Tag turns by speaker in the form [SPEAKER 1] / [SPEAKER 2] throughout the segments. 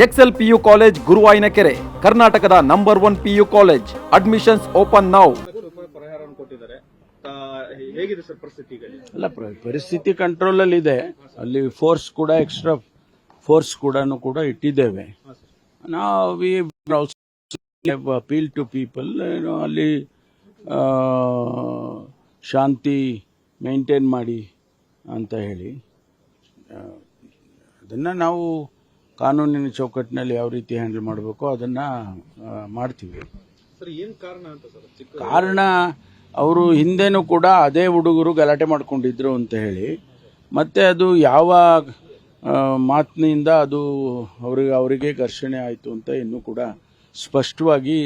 [SPEAKER 1] Excel PU college ಗುರುವಾಯಿನಕೆರೆ, ಕರ್ನಾಟಕದ number 1 PU college. Admissions open now.
[SPEAKER 2] ಹೇಗಿದೆ sir ಪರಿಸ್ಥಿತಿ?
[SPEAKER 3] ಅಲ್ಲ, ಪರಿಸ್ಥಿತಿ ಕಂಟ್ರೋಲ್ ಅಲ್ಲಿ ಇದೆ. ಅಲ್ಲಿ ಫೋರ್ಸ್ ಕೂಡ ಎಕ್ಸ್ಟ್ರಾ ಫೋರ್ಸ್ ಕೂಡ ಇಟ್ಟಿದ್ದೇವೆ. ನಾವು ವಿ ಅಪೀಲ್ ಟು ಪೀಪಲ್, ಅಲ್ಲಿ ಶಾಂತಿ ಮೇಂಟೈನ್ ಮಾಡಿ ಅಂತ ಹೇಳಿ ಅದನ್ನು ನಾವು ಕಾನೂನಿನ ಚೌಕಟ್ಟಿನಲ್ಲಿ ಯಾವ ರೀತಿ ಹ್ಯಾಂಡಲ್ ಮಾಡಬೇಕು ಅದನ್ನು ಮಾಡ್ತೀವಿ. ಕಾರಣ ಅವರು ಹಿಂದೆನೂ ಕೂಡ ಅದೇ ಹುಡುಗರು ಗಲಾಟೆ ಮಾಡ್ಕೊಂಡಿದ್ರು ಅಂತ ಹೇಳಿ, ಮತ್ತೆ ಅದು ಯಾವ ಮಾತಿನಿಂದ ಅದು ಅವರಿಗೆ ಘರ್ಷಣೆ ಆಯಿತು ಅಂತ ಇನ್ನೂ ಕೂಡ ಸ್ಪಷ್ಟವಾಗಿ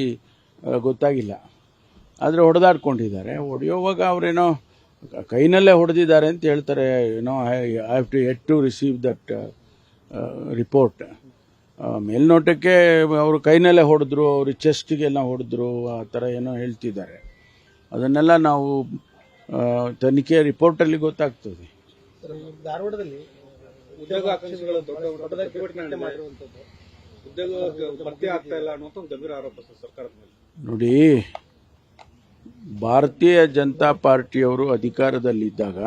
[SPEAKER 3] ಗೊತ್ತಾಗಿಲ್ಲ. ಆದರೆ ಹೊಡೆದಾಡ್ಕೊಂಡಿದ್ದಾರೆ. ಹೊಡೆಯುವಾಗ ಅವರೇನೋ ಕೈನಲ್ಲೇ ಹೊಡೆದಿದ್ದಾರೆ ಅಂತ ಹೇಳ್ತಾರೆ. I have to yet to receive that report. ಮೇಲ್ನೋಟಕ್ಕೆ ಅವರು ಕೈನಲ್ಲೇ ಹೊಡೆದ್ರು, ಅವ್ರ ಚೆಸ್ಟಿಗೆಲ್ಲ ಹೊಡೆದ್ರು, ಆ ಥರ ಏನೋ ಹೇಳ್ತಿದ್ದಾರೆ. ಅದನ್ನೆಲ್ಲ ನಾವು ತನಿಖೆ ರಿಪೋರ್ಟಲ್ಲಿ ಗೊತ್ತಾಗ್ತದೆ.
[SPEAKER 2] ಧಾರವಾಡದಲ್ಲಿ ಉದ್ಯೋಗಾಕಾಂಕ್ಷಿಗಳು ದೊಡ್ಡ ಪ್ರತಿಭಟನೆ ಮಾಡಿರುವಂಥದ್ದು, ಉದ್ಯೋಗ ಭರ್ತಿ ಆಗ್ತಾ ಇಲ್ಲ ಅನ್ನೋ ಒಂದು ಗಂಭೀರ ಆರೋಪ ಸರ್ಕಾರದ ಮೇಲೆ.
[SPEAKER 3] ನೋಡಿ, ಭಾರತೀಯ ಜನತಾ ಪಾರ್ಟಿಯವರು ಅಧಿಕಾರದಲ್ಲಿದ್ದಾಗ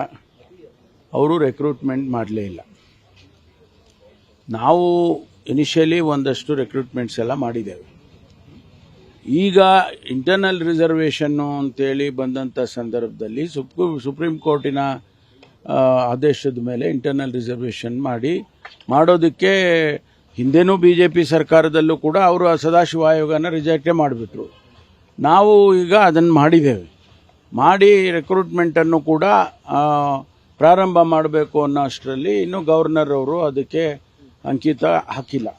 [SPEAKER 3] ಅವರು ರೆಕ್ರೂಟ್ಮೆಂಟ್ ಮಾಡಲೇ ಇಲ್ಲ. ನಾವು ಇನಿಷಿಯಲಿ ಒಂದಷ್ಟು ರೆಕ್ರೂಟ್ಮೆಂಟ್ಸ್ ಎಲ್ಲ ಮಾಡಿದ್ದೇವೆ. ಈಗ ಇಂಟರ್ನಲ್ ರಿಸರ್ವೇಷನ್ನು ಅಂತೇಳಿ ಬಂದಂಥ ಸಂದರ್ಭದಲ್ಲಿ ಸುಪ್ರೀಂ ಕೋರ್ಟಿನ ಆದೇಶದ ಮೇಲೆ ಇಂಟರ್ನಲ್ ರಿಸರ್ವೇಷನ್ ಮಾಡೋದಕ್ಕೆ ಹಿಂದೆನೂ BJP ಸರ್ಕಾರದಲ್ಲೂ ಕೂಡ ಅವರು ಸದಾಶಿವ ಆಯೋಗನ ರಿಜೆಕ್ಟೇ ಮಾಡಿಬಿಟ್ರು. ನಾವು ಈಗ ಅದನ್ನು ಮಾಡಿ ರೆಕ್ರೂಟ್ಮೆಂಟನ್ನು ಕೂಡ ಪ್ರಾರಂಭ ಮಾಡಬೇಕು ಅನ್ನೋ ಅಷ್ಟರಲ್ಲಿ ಇನ್ನೂ ಗವರ್ನರ್ ಅವರು ಅದಕ್ಕೆ ಅಂಕಿತ ಹಾಕಿಲ್ಲ.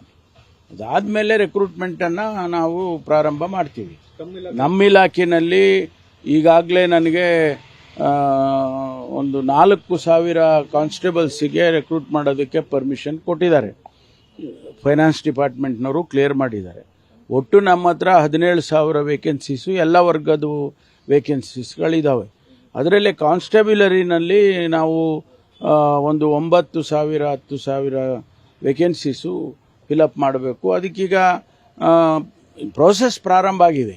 [SPEAKER 3] ಅದಾದಮೇಲೆ ರೆಕ್ರೂಟ್ಮೆಂಟನ್ನು ನಾವು ಪ್ರಾರಂಭ ಮಾಡ್ತೀವಿ. ನಮ್ಮ ಇಲಾಖೆಯಲ್ಲಿ ಈಗಾಗಲೇ ನನಗೆ ಒಂದು 4,000 ಕಾನ್ಸ್ಟೇಬಲ್ಸಿಗೆ ರೆಕ್ರೂಟ್ ಮಾಡೋದಕ್ಕೆ ಪರ್ಮಿಷನ್ ಕೊಟ್ಟಿದ್ದಾರೆ. ಫೈನಾನ್ಸ್ ಡಿಪಾರ್ಟ್ಮೆಂಟ್ನವರು ಕ್ಲಿಯರ್ ಮಾಡಿದ್ದಾರೆ. ಒಟ್ಟು ನಮ್ಮ ಹತ್ರ 17,000 ವೇಕೆನ್ಸೀಸು, ಎಲ್ಲ ವರ್ಗದ ವೇಕೆನ್ಸೀಸ್ಗಳಿದ್ದಾವೆ. ಅದರಲ್ಲಿ ಕಾನ್ಸ್ಟೇಬಲರಿನಲ್ಲಿ ನಾವು ಒಂದು 9,000 10,000 ವೇಕೆನ್ಸೀಸು ಫಿಲಪ್ ಮಾಡಬೇಕು. ಅದಕ್ಕೀಗ ಪ್ರೋಸೆಸ್ ಪ್ರಾರಂಭ ಆಗಿದೆ.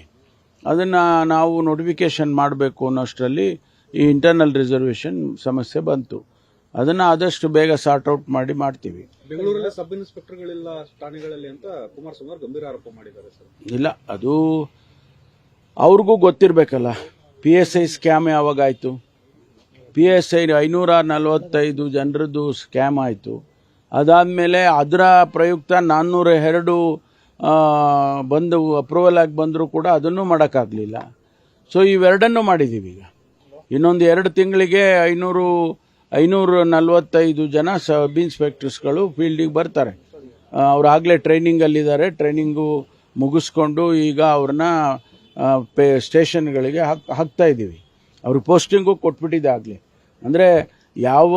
[SPEAKER 3] ಅದನ್ನು ನಾವು ನೋಟಿಫಿಕೇಷನ್ ಮಾಡಬೇಕು ಅನ್ನೋಷ್ಟರಲ್ಲಿ ಈ ಇಂಟರ್ನಲ್ ರಿಸರ್ವೇಷನ್ ಸಮಸ್ಯೆ ಬಂತು. ಅದನ್ನು ಆದಷ್ಟು ಬೇಗ ಸಾರ್ಟ್ ಔಟ್ ಮಾಡ್ತೀವಿ.
[SPEAKER 2] ಬೆಂಗಳೂರಲ್ಲಿ ಸಬ್ ಇನ್ಸ್ಪೆಕ್ಟರ್ಗಳಿಲ್ಲ ಠಾಣೆಗಳಲ್ಲಿ ಅಂತ ಕುಮಾರಸ್ವಾಮಿ ಗಂಭೀರ ಆರೋಪ ಮಾಡಿದ್ದಾರೆ ಸರ್.
[SPEAKER 3] ಇಲ್ಲ, ಅದು ಅವ್ರಿಗೂ ಗೊತ್ತಿರಬೇಕಲ್ಲ. PSI ಸ್ಕ್ಯಾಮ್ ಯಾವಾಗ ಆಯಿತು? PSI 545 ಜನರದ್ದು ಸ್ಕ್ಯಾಮ್ ಆಯಿತು. ಅದಾದಮೇಲೆ ಅದರ ಪ್ರಯುಕ್ತ 402 ಬಂದು ಅಪ್ರೂವಲ್ ಆಗಿ ಬಂದರೂ ಕೂಡ ಅದನ್ನು ಮಾಡೋಕ್ಕಾಗಲಿಲ್ಲ. ಸೊ ಇವೆರಡನ್ನೂ ಮಾಡಿದ್ದೀವಿ. ಈಗ ಇನ್ನೊಂದು 2 ತಿಂಗಳಿಗೆ 545 ಜನ ಸಬ್ ಇನ್ಸ್ಪೆಕ್ಟರ್ಸ್ಗಳು ಫೀಲ್ಡಿಗೆ ಬರ್ತಾರೆ. ಅವರಾಗಲೇ ಟ್ರೈನಿಂಗಲ್ಲಿದ್ದಾರೆ. ಟ್ರೈನಿಂಗು ಮುಗಿಸ್ಕೊಂಡು ಈಗ ಅವ್ರನ್ನ ಸ್ಟೇಷನ್ಗಳಿಗೆ ಹಾಕ್ತಾ ಇದ್ದೀವಿ. ಅವ್ರ ಪೋಸ್ಟಿಂಗು ಕೊಟ್ಬಿಟ್ಟಿದೆ ಆಗಲೇ. ಅಂದರೆ ಯಾವ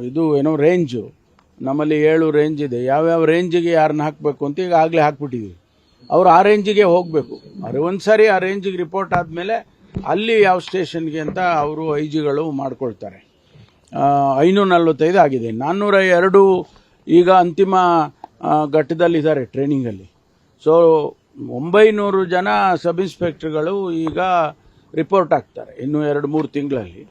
[SPEAKER 3] ಇದು ಏನೋ ರೇಂಜು ನಮ್ಮಲ್ಲಿ 7 ರೇಂಜ್ ಇದೆ. ಯಾವ್ಯಾವ ರೇಂಜಿಗೆ ಯಾರನ್ನ ಹಾಕಬೇಕು ಅಂತ ಈಗ ಆಗಲೇ ಹಾಕ್ಬಿಟ್ಟಿದ್ದೀವಿ. ಅವರು ಆ ರೇಂಜಿಗೆ ಹೋಗಬೇಕು. ಅವರು ಒಂದು ಸಾರಿ ಆ ರೇಂಜಿಗೆ ರಿಪೋರ್ಟ್ ಆದಮೇಲೆ ಅಲ್ಲಿ ಯಾವ ಸ್ಟೇಷನ್ಗೆ ಅಂತ ಅವರು ಐಜಿಗಳು ಮಾಡ್ಕೊಳ್ತಾರೆ. 545 ಆಗಿದೆ. 402 ಈಗ ಅಂತಿಮ ಘಟ್ಟದಲ್ಲಿದ್ದಾರೆ ಟ್ರೈನಿಂಗಲ್ಲಿ. ಸೊ 900 ಜನ ಸಬ್ ಇನ್ಸ್ಪೆಕ್ಟರ್ಗಳು ಈಗ ರಿಪೋರ್ಟ್ ಆಗ್ತಾರೆ ಇನ್ನು 2-3 ತಿಂಗಳಲ್ಲಿ.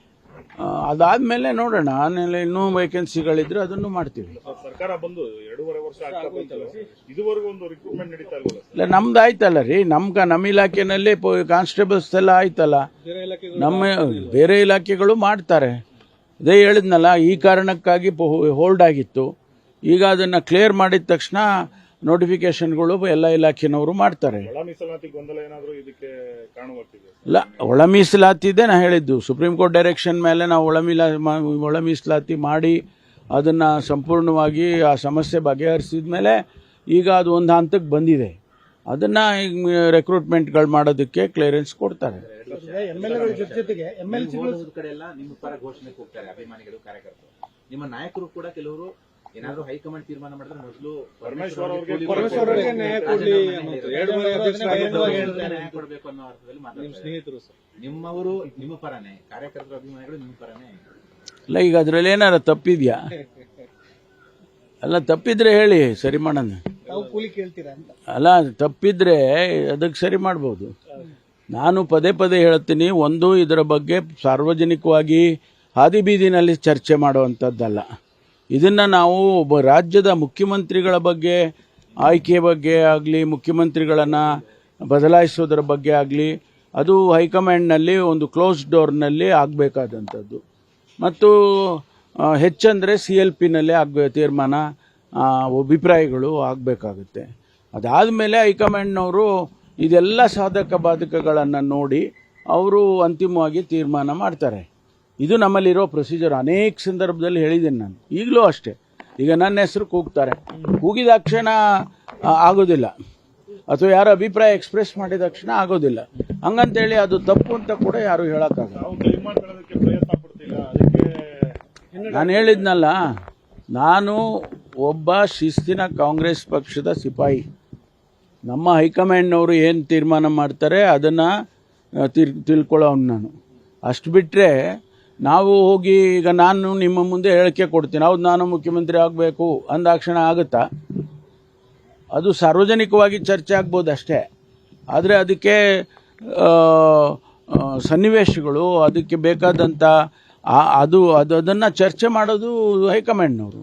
[SPEAKER 3] ಅದಾದಮೇಲೆ ನೋಡೋಣ. ಆಮೇಲೆ ಇನ್ನೂ ವೇಕೆನ್ಸಿಗಳಿದ್ರೆ ಅದನ್ನು ಮಾಡ್ತೀವಿ.
[SPEAKER 2] ಸರ್ಕಾರ ಬಂದು 2.5 ವರ್ಷ ಇದುವರೆಗೂ ಒಂದು ರಿಕ್ರೂಟ್ಮೆಂಟ್ ನಡೀತಾ ಇಲ್ವಲ್ಲ?
[SPEAKER 3] ಇಲ್ಲ, ನಮ್ದು ಆಯ್ತಲ್ಲ ರೀ. ನಮ್ಮ ಇಲಾಖೆನಲ್ಲಿ ಕಾನ್ಸ್ಟೇಬಲ್ಸ್ ಎಲ್ಲ ಆಯ್ತಲ್ಲ. ನಮ್ಮ ಬೇರೆ ಇಲಾಖೆಗಳು ಮಾಡ್ತಾರೆ. ಅದೇ ಹೇಳಿದ್ನಲ್ಲ, ಈ ಕಾರಣಕ್ಕಾಗಿ ಹೋಲ್ಡ್ ಆಗಿತ್ತು. ಈಗ ಅದನ್ನು ಕ್ಲಿಯರ್ ಮಾಡಿದ ತಕ್ಷಣ ನೋಟಿಫಿಕೇಶನ್ಗಳು ಎಲ್ಲ ಇಲಾಖೆನವರು ಮಾಡ್ತಾರೆ. ಇಲ್ಲ, ಒಳ ಮೀಸಲಾತಿ ನಾ ಹೇಳಿದ್ದು. ಸುಪ್ರೀಂ ಕೋರ್ಟ್ ಡೈರೆಕ್ಷನ್ ಮೇಲೆ ನಾವು ಒಳ ಮೀಸಲಾತಿ ಮಾಡಿ ಅದನ್ನು ಸಂಪೂರ್ಣವಾಗಿ ಆ ಸಮಸ್ಯೆ ಬಗೆಹರಿಸಿದ ಮೇಲೆ ಈಗ ಅದು ಒಂದು ಹಂತಕ್ಕೆ ಬಂದಿದೆ. ಅದನ್ನು ರೆಕ್ರೂಟ್ಮೆಂಟ್ಗಳು ಮಾಡೋದಕ್ಕೆ ಕ್ಲಿಯರೆನ್ಸ್ ಕೊಡ್ತಾರೆ.
[SPEAKER 4] ನಿಮ್ಮ ನಾಯಕರು ಕೂಡ ಕೆಲವರು ಏನಾದರೂ ಹೈಕಮಾಂಡ್ ತೀರ್ಮಾನ ಮಾಡಿದ್ರೆ ಮೊದಲು ಕೊಡಬೇಕು ಅನ್ನೋ ಅರ್ಥದಲ್ಲಿ ಮಾತಾಡ್ತಾರೆ. ನಿಮ್ಮವರು ನಿಮ್ಮ ಪರನೇ, ಕಾರ್ಯಕರ್ತರ ಅಭಿಮಾನಿಗಳು ನಿಮ್ಮ ಪರನೇ.
[SPEAKER 3] ಇಲ್ಲ, ಈಗ ಅದರಲ್ಲಿ ಏನಾರ ತಪ್ಪಿದ್ಯಾ? ಅಲ್ಲ, ತಪ್ಪಿದ್ರೆ ಹೇಳಿ, ಸರಿ ಮಾಡೋಣ.
[SPEAKER 5] ತಾವು ಕೂಲಿ ಕೇಳ್ತೀರಾ ಅಂತ?
[SPEAKER 3] ಅಲ್ಲ, ತಪ್ಪಿದ್ರೆ ಅದಕ್ಕೆ ಸರಿ ಮಾಡ್ಬೋದು. ನಾನು ಪದೇ ಪದೇ ಹೇಳ್ತೀನಿ, ಒಂದು ಇದರ ಬಗ್ಗೆ ಸಾರ್ವಜನಿಕವಾಗಿ ಹಾದಿ ಬೀದಿನಲ್ಲಿ ಚರ್ಚೆ ಮಾಡುವಂಥದ್ದಲ್ಲ. ಇದನ್ನು ನಾವು ಒಬ್ಬ ರಾಜ್ಯದ ಮುಖ್ಯಮಂತ್ರಿಗಳ ಬಗ್ಗೆ, ಆಯ್ಕೆ ಬಗ್ಗೆ ಆಗಲಿ, ಮುಖ್ಯಮಂತ್ರಿಗಳನ್ನು ಬದಲಾಯಿಸೋದ್ರ ಬಗ್ಗೆ ಆಗಲಿ, ಅದು ಹೈಕಮಾಂಡ್ನಲ್ಲಿ ಒಂದು ಕ್ಲೋಸ್ ಡೋರ್ನಲ್ಲಿ ಆಗಬೇಕಾದಂಥದ್ದು. ಮತ್ತು ಹೆಚ್ಚಂದರೆ CLPನಲ್ಲೇ ತೀರ್ಮಾನ, ಅಭಿಪ್ರಾಯಗಳು ಆಗಬೇಕಾಗುತ್ತೆ. ಅದಾದಮೇಲೆ ಹೈಕಮಾಂಡ್ನವರು ಇದೆಲ್ಲ ಸಾಧಕ ಬಾಧಕಗಳನ್ನು ನೋಡಿ ಅವರು ಅಂತಿಮವಾಗಿ ತೀರ್ಮಾನ ಮಾಡ್ತಾರೆ. ಇದು ನಮ್ಮಲ್ಲಿರೋ ಪ್ರೊಸೀಜರ್. ಅನೇಕ ಸಂದರ್ಭದಲ್ಲಿ ಹೇಳಿದ್ದೀನಿ ನಾನು, ಈಗಲೂ ಅಷ್ಟೇ. ಈಗ ನನ್ನ ಹೆಸರು ಕೂಗ್ತಾರೆ, ಕೂಗಿದ ತಕ್ಷಣ ಆಗೋದಿಲ್ಲ, ಅಥವಾ ಯಾರ ಅಭಿಪ್ರಾಯ ಎಕ್ಸ್ಪ್ರೆಸ್ ಮಾಡಿದ ತಕ್ಷಣ ಆಗೋದಿಲ್ಲ. ಹಂಗಂತೇಳಿ ಅದು ತಪ್ಪು ಅಂತ ಕೂಡ ಯಾರು ಹೇಳೋಕ್ಕಾಗಲ್ಲ. ನಾನು ಹೇಳಿದ್ನಲ್ಲ, ನಾನು ಒಬ್ಬ ಶಿಸ್ತಿನ ಕಾಂಗ್ರೆಸ್ ಪಕ್ಷದ ಸಿಪಾಯಿ. ನಮ್ಮ ಹೈಕಮಾಂಡ್ನವರು ಏನು ತೀರ್ಮಾನ ಮಾಡ್ತಾರೆ ಅದನ್ನು ತಿಳ್ಕೊಳ್ಳೋನು ನಾನು. ಅಷ್ಟು ಬಿಟ್ಟರೆ ನಾವು ಹೋಗಿ ಈಗ ನಾನು ನಿಮ್ಮ ಮುಂದೆ ಹೇಳಿಕೆ ಕೊಡ್ತೀನಿ, ಹೌದು ನಾನು ಮುಖ್ಯಮಂತ್ರಿ ಆಗಬೇಕು ಅಂದಾಕ್ಷಣ ಆಗುತ್ತಾ? ಅದು ಸಾರ್ವಜನಿಕವಾಗಿ ಚರ್ಚೆ ಆಗ್ಬೋದು ಅಷ್ಟೇ. ಆದರೆ ಅದಕ್ಕೆ ಸನ್ನಿವೇಶಗಳು, ಅದಕ್ಕೆ ಬೇಕಾದಂಥ ಅದನ್ನು ಚರ್ಚೆ ಮಾಡೋದು ಹೈಕಮಾಂಡ್ನವರು.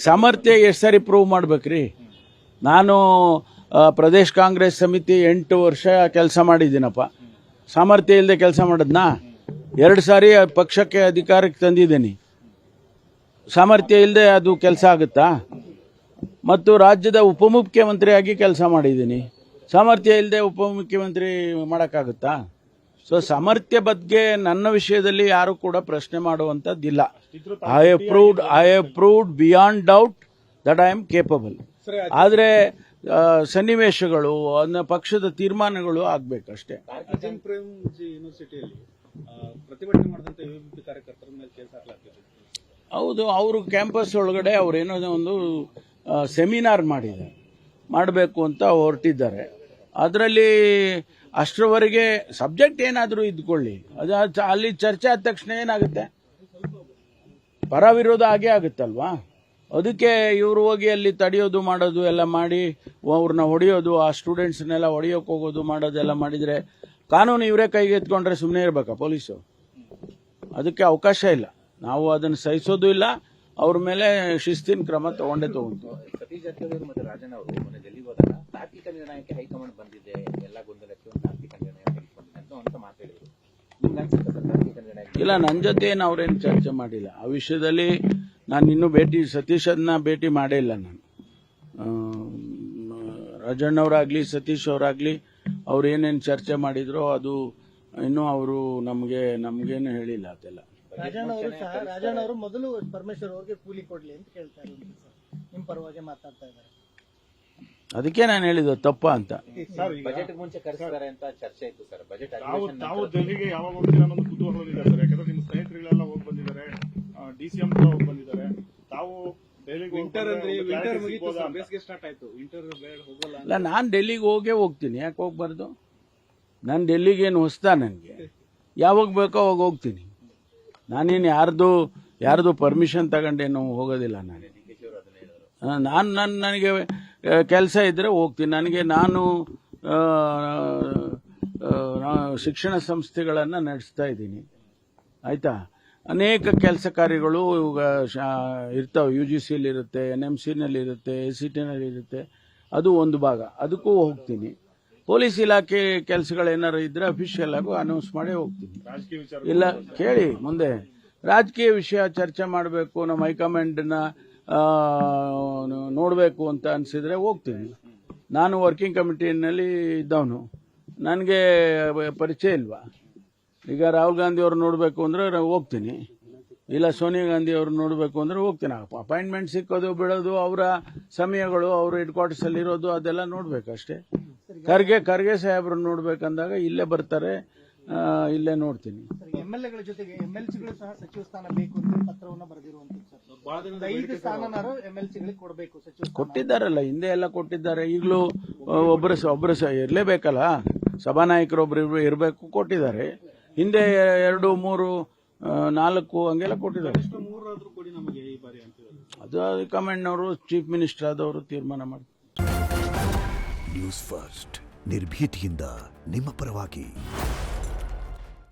[SPEAKER 3] ಸಾಮರ್ಥ್ಯ ಎಷ್ಟು ಸರಿ ಪ್ರೂವ್ ಮಾಡ್ಬೇಕ್ರಿ? ನಾನು ಪ್ರದೇಶ್ ಕಾಂಗ್ರೆಸ್ ಸಮಿತಿ 8 ವರ್ಷ ಕೆಲಸ ಮಾಡಿದ್ದೀನಪ್ಪ. ಸಾಮರ್ಥ್ಯ ಇಲ್ಲದೆ ಕೆಲಸ ಮಾಡಿದ್ನಾ? 2 ಸಾರಿ ಪಕ್ಷಕ್ಕೆ ಅಧಿಕಾರಕ್ಕೆ ತಂದಿದ್ದೀನಿ. ಸಾಮರ್ಥ್ಯ ಇಲ್ಲದೆ ಅದು ಕೆಲಸ ಆಗುತ್ತಾ? ಮತ್ತು ರಾಜ್ಯದ ಉಪಮುಖ್ಯಮಂತ್ರಿಯಾಗಿ ಕೆಲಸ ಮಾಡಿದ್ದೀನಿ. ಸಾಮರ್ಥ್ಯ ಇಲ್ಲದೆ ಉಪಮುಖ್ಯಮಂತ್ರಿ ಮಾಡೋಕ್ಕಾಗುತ್ತಾ? ಸೊ ಸಾಮರ್ಥ್ಯ ಬಗ್ಗೆ ನನ್ನ ವಿಷಯದಲ್ಲಿ ಯಾರು ಕೂಡ ಪ್ರಶ್ನೆ ಮಾಡುವಂಥದ್ದಿಲ್ಲ. I have proved beyond doubt that I am capable. ಆದರೆ ಸನ್ನಿವೇಶಗಳು, ಪಕ್ಷದ ತೀರ್ಮಾನಗಳು ಆಗ್ಬೇಕಷ್ಟೇ.
[SPEAKER 2] ಅಜಿಂ ಪ್ರೇಮ್ ಜಿ ಯೂನಿವರ್ಸಿಟಿಯಲ್ಲಿ ಪ್ರತಿಭಟನೆ ಮಾಡಿದಂತ UVP ಕಾರ್ಯಕರ್ತರ ಮೇಲೆ ಕೇಸ್ ಹಾಕಲಾಗ್ತಿದೆ.
[SPEAKER 3] ಹೌದು, ಅವರು ಕ್ಯಾಂಪಸ್ ಒಳಗಡೆ ಅವರೇನೋ ಒಂದು ಸೆಮಿನಾರ್ ಮಾಡಬೇಕು ಅಂತ ಹೊರಟಿದ್ದಾರೆ. ಅದರಲ್ಲಿ ಅಷ್ಟರವರೆಗೆ ಸಬ್ಜೆಕ್ಟ್ ಏನಾದರೂ ಇದ್ಕೊಳ್ಳಿ, ಅದು ಅಲ್ಲಿ ಚರ್ಚೆ ಆದ ತಕ್ಷಣ ಏನಾಗುತ್ತೆ? ಪರ ವಿರೋಧ ಆಗೇ ಆಗುತ್ತಲ್ವಾ? ಅದಕ್ಕೆ ಇವರು ಹೋಗಿ ಅಲ್ಲಿ ತಡೆಯೋದು ಮಾಡೋದು ಎಲ್ಲ ಮಾಡಿ ಅವ್ರನ್ನ ಹೊಡೆಯೋದು, ಆ ಸ್ಟೂಡೆಂಟ್ಸ್ನೆಲ್ಲ ಹೊಡೆಯೋಕೆ ಹೋಗೋದು ಮಾಡೋದೆಲ್ಲ ಮಾಡಿದರೆ ಕಾನೂನು ಇವರೇ ಕೈಗೆ ಎತ್ಕೊಂಡ್ರೆ ಸುಮ್ಮನೆ ಇರಬೇಕಾ ಪೊಲೀಸು? ಅದಕ್ಕೆ ಅವಕಾಶ ಇಲ್ಲ. ನಾವು ಅದನ್ನು ಸಹಿಸೋದು ಇಲ್ಲ. ಅವ್ರ ಮೇಲೆ ಶಿಸ್ತಿನ ಕ್ರಮ ತಗೊಂಡೇ ತಗೊಂತೀವಿ.
[SPEAKER 4] ಸತೀಶ್ ಜಾರಕಿಹೊಳಿ ಮತ್ತು ರಾಜಣ್ಣ ಅವರು ಮೊನ್ನೆ ಡೆಲ್ಲಿಗೆ ಹೋದಾಗ ತಾರ್ಕಿಕ ನಿರ್ಣಯಕ್ಕೆ ಹೈಕಮಾಂಡ್ ಬಂದಿದೆ, ಎಲ್ಲ ಗೊಂದಲಕ್ಕೆ ಒಂದು ತಾರ್ಕಿಕ ನಿರ್ಣಯ ತೆಗೆದುಕೊಂಡಿದೆ ಅಂತ ಮಾತಾಡಿದರು. ನಿಮ್ಗೆ ಅನ್ಸುತ್ತೆ ಸರ್ ತಾರ್ಕಿಕ ನಿರ್ಣಯ? ಇಲ್ಲ, ನನ್ನ ಜೊತೆ ಏನು ಅವ್ರೇನು ಚರ್ಚೆ ಮಾಡಿಲ್ಲ ಆ ವಿಷಯದಲ್ಲಿ. ನಾನು ಇನ್ನೂ ಸತೀಶನ್ನ ಭೇಟಿ ಮಾಡೇ ಇಲ್ಲ ನಾನು. ರಾಜಣ್ಣವರಾಗಲಿ ಸತೀಶ್ ಅವರಾಗಲಿ ಅವ್ರು ಏನೇನು ಚರ್ಚೆ ಮಾಡಿದ್ರೋ ಅದು ಇನ್ನೂ ಅವರು ನಮಗೇನು ಹೇಳಿಲ್ಲ. ಅದೆಲ್ಲ
[SPEAKER 5] ರಾಜಣ್ಣ ಅವರು ಮೊದಲು ಪರಮೇಶ್ವರ್ ಅವ್ರಿಗೆ ಕೂಲಿ ಕೊಡ್ಲಿ ಅಂತ ಕೇಳ್ತಾ ಇದ್ದಾರೆ, ನಿಮ್ ಪರವಾಗಿ ಮಾತಾಡ್ತಾ ಇದ್ದಾರೆ.
[SPEAKER 3] ಅದಕ್ಕೆ ನಾನು ಹೇಳಿದ್ದು ತಪ್ಪ ಅಂತ.
[SPEAKER 4] ಬಜೆಟ್ ಮುಂಚೆ ಕರೆಸ್ತಾರೆ ಅಂತ ಚರ್ಚೆ ಇತ್ತು ಸರ್. ಬಜೆಟ್
[SPEAKER 6] ತಾವು ದೆಹಲಿಗೆ ಯಾವಾಗ ಹೋಗ್ತೀರಾ ಅನ್ನೋದು ಕುತೂಹಲವಿದೆ ಸರ್. ಯಾಕಂದ್ರೆ ನಿಮ್ಮ ಸ್ನೇಹಿತರೆಲ್ಲ ಹೋಗಿ ಬಂದಿದ್ದಾರೆ, DCM ಹೋಗಿ ಬಂದಿದ್ದಾರೆ. ತಾವು
[SPEAKER 2] ವಿಂಟರ್ ಮುಗಿತು, ಬೇಸಿಗೆ ಸ್ಟಾರ್ಟ್ ಆಯ್ತು, ವಿಂಟರ್ ಬೇಡ ಹೋಗಲ್ಲ.
[SPEAKER 3] ಅಲ್ಲ, ನಾನು ಡೆಲ್ಲಿಗೆ ಹೋಗ್ತೀನಿ. ಯಾಕೆ ಹೋಗ್ಬಾರ್ದು? ನಾನು ಡೆಲ್ಲಿಗೇನು ಹೊಸ್ತಾ? ನನಗೆ ಯಾವಾಗ ಬೇಕೋ ಅವಾಗ ಹೋಗ್ತೀನಿ. ನಾನೇನು ಯಾರ್ದು ಪರ್ಮಿಷನ್ ತಗೊಂಡೇನು ಹೋಗೋದಿಲ್ಲ. ನನಗೆ ಕೆಲಸ ಇದ್ದರೆ ಹೋಗ್ತೀನಿ. ನಾನು ಶಿಕ್ಷಣ ಸಂಸ್ಥೆಗಳನ್ನು ನಡೆಸ್ತಾ ಇದ್ದೀನಿ, ಆಯಿತಾ. ಅನೇಕ ಕೆಲಸ ಕಾರ್ಯಗಳು ಇರ್ತಾವೆ. UGCಯಲ್ಲಿ ಇರುತ್ತೆ, NMCನಲ್ಲಿ ಇರುತ್ತೆ, ACTನಲ್ಲಿ ಇರುತ್ತೆ. ಅದು ಒಂದು ಭಾಗ, ಅದಕ್ಕೂ ಹೋಗ್ತೀನಿ. ಪೊಲೀಸ್ ಇಲಾಖೆ ಕೆಲಸಗಳೇನಾರು ಇದ್ರೆ ಅಫಿಷಿಯಲ್ ಆಗಿ ಅನೌನ್ಸ್ ಮಾಡಿ ಹೋಗ್ತೀನಿ. ಇಲ್ಲ, ಕೇಳಿ ಮುಂದೆ. ರಾಜಕೀಯ ವಿಷಯ ಚರ್ಚೆ ಮಾಡಬೇಕು, ನಮ್ಮ ಹೈಕಮಾಂಡನ್ನ ನೋಡಬೇಕು ಅಂತ ಅನಿಸಿದ್ರೆ ಹೋಗ್ತೀನಿ. ನಾನು ವರ್ಕಿಂಗ್ ಕಮಿಟಿನಲ್ಲಿ ಇದ್ದವನು, ನನಗೆ ಪರಿಚಯ ಇಲ್ವಾ? ಈಗ ರಾಹುಲ್ ಗಾಂಧಿ ಅವ್ರು ನೋಡಬೇಕು ಅಂದರೆ ಹೋಗ್ತೀನಿ, ಇಲ್ಲ ಸೋನಿಯಾ ಗಾಂಧಿ ಅವ್ರು ನೋಡಬೇಕು ಅಂದರೆ ಹೋಗ್ತೀನಿ. ಅಪಾಯಿಂಟ್ಮೆಂಟ್ ಸಿಕ್ಕೋದು ಬಿಡೋದು, ಅವರ ಸಮಯಗಳು, ಅವರು ಹೆಡ್ ಕ್ವಾರ್ಟರ್ಸಲ್ಲಿ ಇರೋದು, ಅದೆಲ್ಲ ನೋಡ್ಬೇಕಷ್ಟೇ. ಖರ್ಗೆ ಸಾಹೇಬ್ರು ನೋಡ್ಬೇಕಂದಾಗ ಇಲ್ಲೇ ಬರ್ತಾರೆ, ಇಲ್ಲೇ ನೋಡ್ತೀನಿ.
[SPEAKER 5] MLAಗಳ ಜೊತೆಗೆ MLCಗಳು ಸಹ ಸಚಿವ ಸ್ಥಾನ ಬೇಕು ಅಂತ ಪತ್ರವನ್ನು ಬರೆದಿರುವಂತದ್ದು ಸರ್. 5 ಸ್ಥಾನನಾರು MLCಗಳಿಗೆ ಕೊಡಬೇಕು ಸಚಿವ ಸ್ಥಾನ
[SPEAKER 3] ಕೊಟ್ಟಿದ್ದಾರಲ್ಲ, ಹಿಂದೆ ಎಲ್ಲ ಕೊಟ್ಟಿದ್ದಾರೆ. ಈಗಲೂ ಒಬ್ಬರು ಇರಲೇಬೇಕಲ್ಲ, ಸಭಾನಾಯಕರೊಬ್ಬರು ಇರಬೇಕು, ಕೊಟ್ಟಿದ್ದಾರೆ. ಹಿಂದೆ 2, 3, 4 ಹಂಗೆಲ್ಲ ಕೊಟ್ಟಿದ್ದಾರೆ.
[SPEAKER 2] 3 ಕೊಡಿ ನಮಗೆ.
[SPEAKER 3] ಅದು ಹೈಕಮಾಂಡ್ನವರು ಚೀಫ್ ಮಿನಿಸ್ಟರ್ ಆದವರು ತೀರ್ಮಾನ ಮಾಡಿ.
[SPEAKER 7] ನ್ಯೂಸ್ ಫಸ್ಟ್ ನಿರ್ಭೀತಿಯಿಂದ ನಿಮ್ಮ ಪರವಾಗಿ.